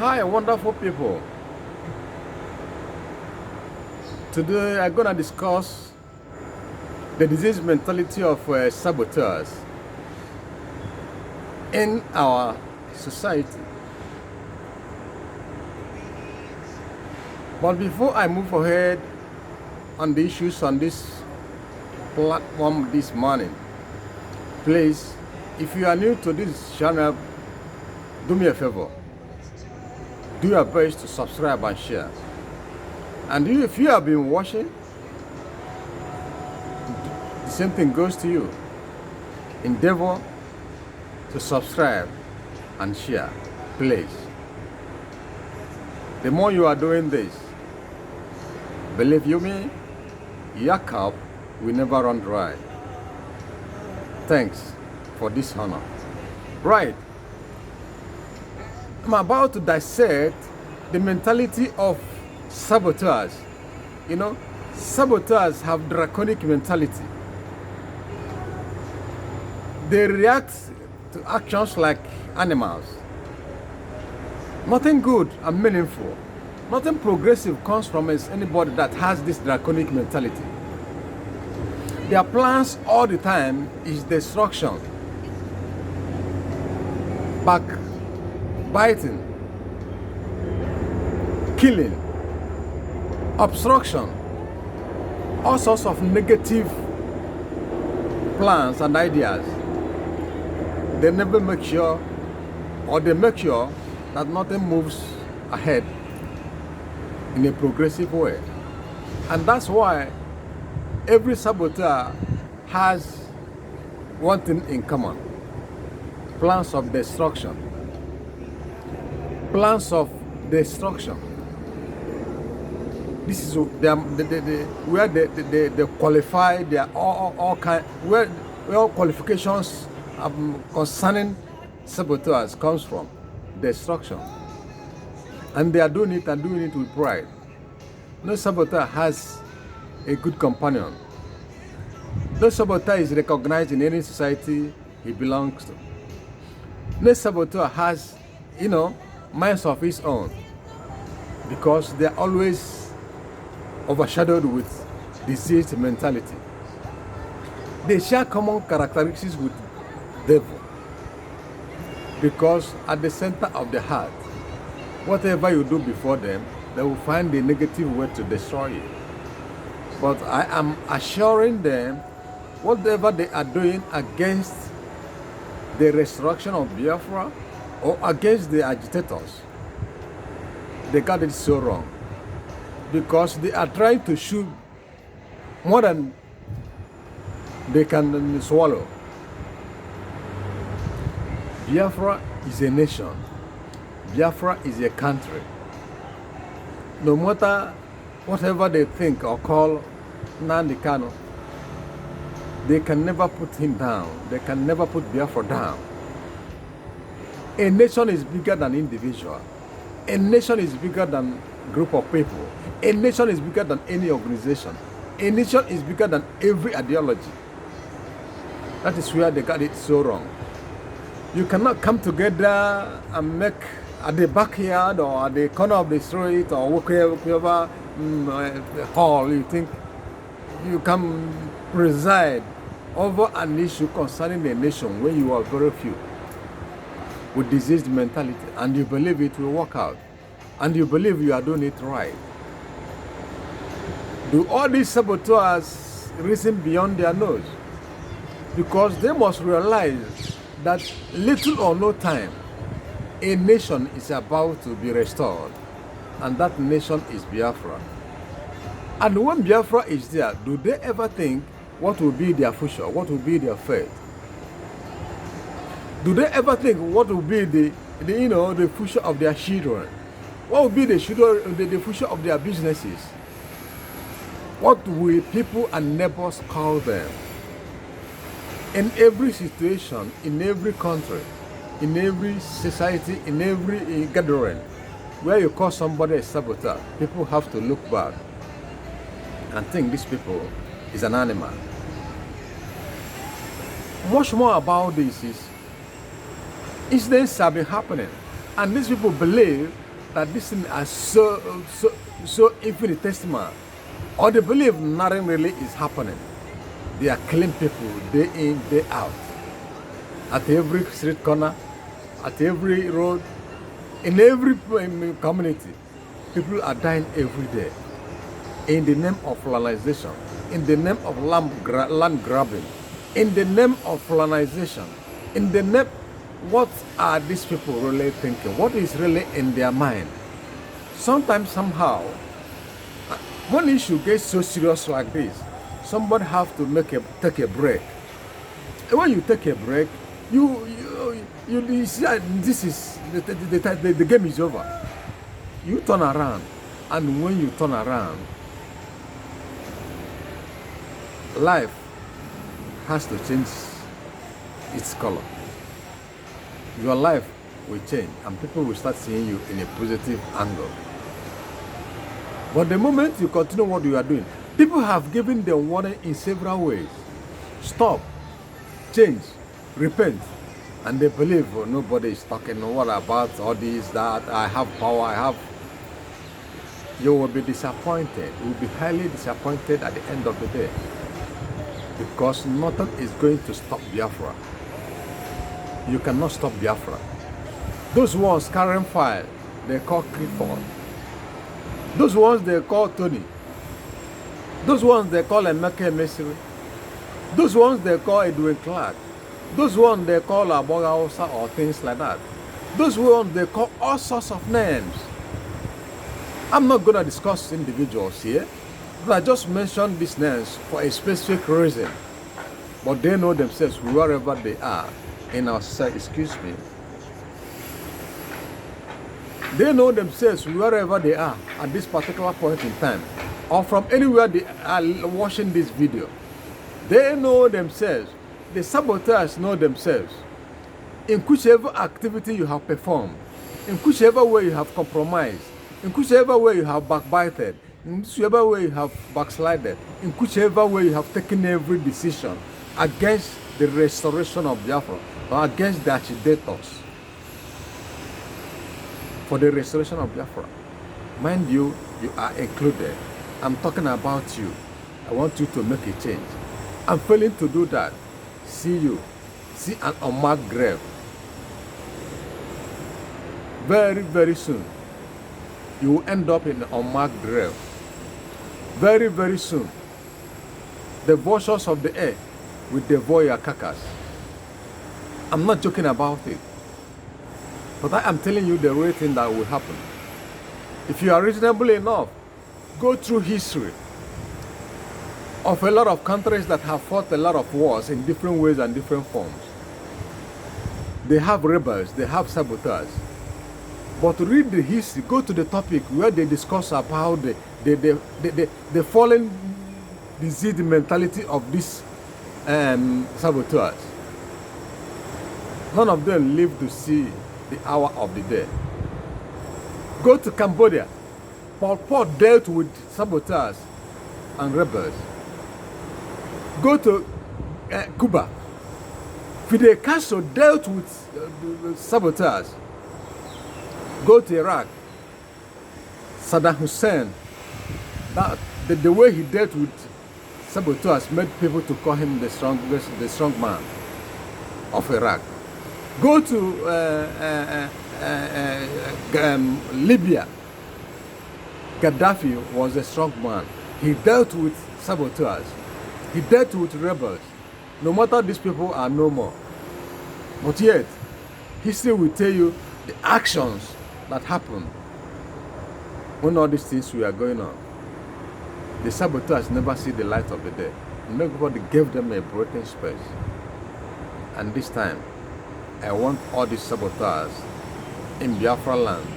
Hi, wonderful people. Today I'm gonna discuss the disease mentality of saboteurs in our society. But before I move ahead on the issues on this platform this morning, please, if you are new to this channel, do me a favor. Do your best to subscribe and share. And if you have been watching, the same thing goes to you. Endeavor to subscribe and share, please. The more you are doing this, believe you me, your cup will never run dry. Thanks for this honor. Right. I'm about to dissect the mentality of saboteurs. You know, saboteurs have draconic mentality. They react to actions like animals. Nothing good and meaningful, nothing progressive comes from anybody that has this draconic mentality. Their plans all the time is destruction, backbiting, killing, obstruction, all sorts of negative plans and ideas. They never make sure, or they make sure that nothing moves ahead in a progressive way. And that's why every saboteur has one thing in common: plans of destruction. Plans of destruction. This is where they qualify their all kind, where all qualifications concerning saboteurs comes from: destruction. And they are doing it and doing it with pride. No saboteur has a good companion. No saboteur is recognized in any society he belongs to. No saboteur has, minds of his own, because they are always overshadowed with diseased mentality. They share common characteristics with devil, because at the center of the heart, whatever you do before them, they will find a negative way to destroy you. But I am assuring them, whatever they are doing against the resurrection of Biafra or against the agitators, they got it so wrong, because they are trying to shoot more than they can swallow. Biafra is a nation. Biafra is a country. No matter whatever they think or call Nnamdi Kanu, they can never put him down. They can never put Biafra down. A nation is bigger than individual. A nation is bigger than group of people. A nation is bigger than any organization. A nation is bigger than every ideology. That is where they got it so wrong. You cannot come together and make at the backyard or at the corner of the street or wherever hall you think you can preside over an issue concerning the nation when you are very few with diseased mentality, and you believe it will work out, and you believe you are doing it right. Do all these saboteurs reason beyond their nose? Because they must realize that little or no time, a nation is about to be restored, and that nation is Biafra. And when Biafra is there, do they ever think what will be their future, what will be their fate? Do they ever think what will be the future of their children? What will be the future of their businesses? What will people and neighbors call them? In every situation, in every country, in every society, in every gathering, where you call somebody a saboteur, people have to look back and think this people is an animal. Much more about this is incidents have been happening, and these people believe that this thing is so infinitesimal, or they believe nothing really is happening. They are killing people day in, day out. At every street corner, at every road, in every community, people are dying every day. In the name of colonization, in the name of land grabbing, in the name of colonization, in the name, what are these people really thinking? What is really in their mind? Sometimes, somehow, when issue gets so serious like this, somebody have to take a break. And when you take a break, you see this is the game is over. You turn around, and when you turn around, life has to change its color. Your life will change, and people will start seeing you in a positive angle. But the moment you continue what you are doing, people have given them warning in several ways. Stop, change, repent, and they believe nobody is talking. What about all this, that I have power, I have. You will be disappointed. You will be highly disappointed at the end of the day, because nothing is going to stop Biafra. You cannot stop Biafra. Those ones carrying fire, they call Clifford. Those ones they call Tony. Those ones they call Emeka Mesiri. Those ones they call Edwin Clark. Those ones they call Aboga Osa or things like that. Those ones they call all sorts of names. I'm not going to discuss individuals here, but I just mentioned these names for a specific reason. But they know themselves wherever they are in our society. Excuse me. They know themselves wherever they are at this particular point in time, or from anywhere they are watching this video. They know themselves. The saboteurs know themselves. In whichever activity you have performed, in whichever way you have compromised, in whichever way you have backbited, in whichever way you have backslided, in whichever way you have taken every decision against the restoration of Biafra, or against the agitators for the restoration of Biafra. Mind you, you are included. I'm talking about you. I want you to make a change. I'm failing to do that. See you. See an unmarked grave. Very, very soon, you will end up in an unmarked grave. Very, very soon, the vultures of the air will devour your carcass. I'm not joking about it. But I am telling you the real thing that will happen. If you are reasonable enough, go through history of a lot of countries that have fought a lot of wars in different ways and different forms. They have rebels, they have saboteurs. But to read the history, go to the topic where they discuss about the fallen disease mentality of these saboteurs. None of them live to see the hour of the day. Go to Cambodia. Pol Pot dealt with saboteurs and rebels. Go to Cuba. Fidel Castro dealt with saboteurs. Go to Iraq. Saddam Hussein, the way he dealt with saboteurs made people to call him the strong man of Iraq. Go to Libya. Gaddafi was a strong man. He dealt with saboteurs. He dealt with rebels. No matter these people are no more. But yet, history will tell you the actions that happened when all these things were going on. The saboteurs never see the light of the day. Nobody gave them a breathing space. And this time, I want all these saboteurs in Biafra land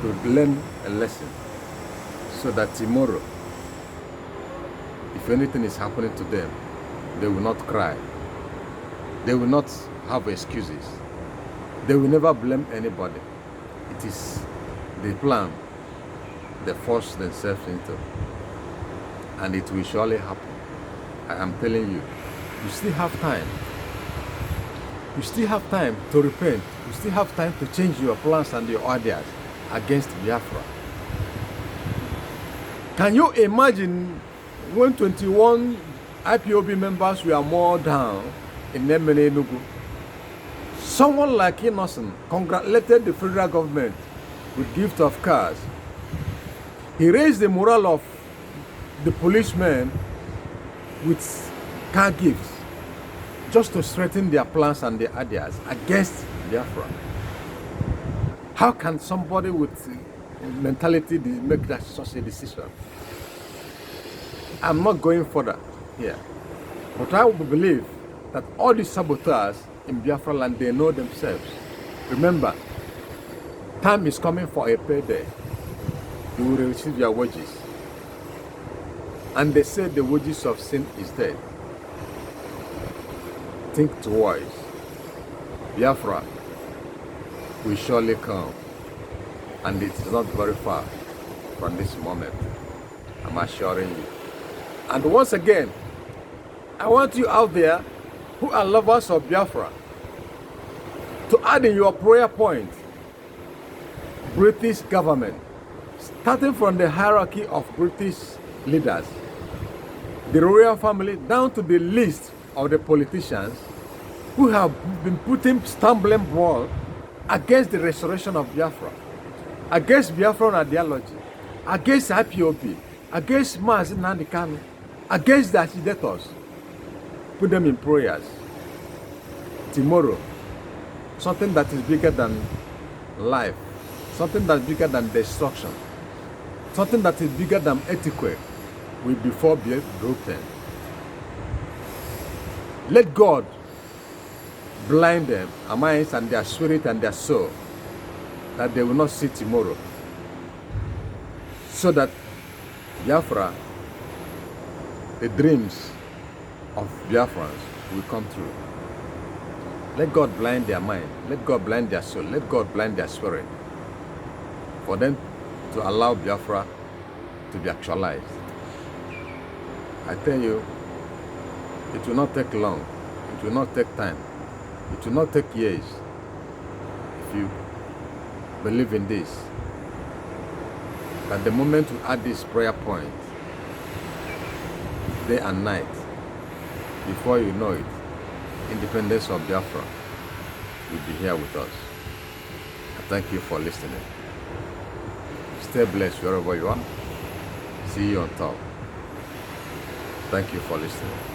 to learn a lesson, so that tomorrow, if anything is happening to them, they will not cry. They will not have excuses. They will never blame anybody. It is the plan they force themselves into. And it will surely happen. I am telling you, you still have time. You still have time to repent. You still have time to change your plans and your ideas against Biafra. Can you imagine when 21 IPOB members were mowed down in Nemene Enugu? Someone like Innocent congratulated the federal government with gift of cars. He raised the morale of the policemen with car gifts just to strengthen their plans and their ideas against Biafra. How can somebody with mentality make that such a decision? I'm not going further here, but I believe that all these saboteurs in Biafra land, they know themselves. Remember, time is coming for a payday. You will receive your wages. And they say the wages of sin is death. Think twice. Biafra will surely come. And it is not very far from this moment. I'm assuring you. And once again, I want you out there who are lovers of Biafra to add in your prayer point, British government, starting from the hierarchy of British leaders, the royal family, down to the list of the politicians who have been putting stumbling block against the restoration of Biafra, against Biafran ideology, against IPOP, against Mazi Nnamdi Kanu, against the agitators. Put them in prayers. Tomorrow, something that is bigger than life, something that is bigger than destruction, something that is bigger than etiquette will before be broken. Let God blind them, their minds and their spirit and their soul, that they will not see tomorrow, so that Biafra, the dreams of Biafrans will come true. Let God blind their mind. Let God blind their soul. Let God blind their spirit, for them to allow Biafra to be actualized. I tell you, it will not take long. It will not take time. It will not take years. If you believe in this, that the moment you add this prayer point, day and night, before you know it, independence of Biafra will be here with us. I thank you for listening. Stay blessed wherever you are. See you on top. Thank you for listening.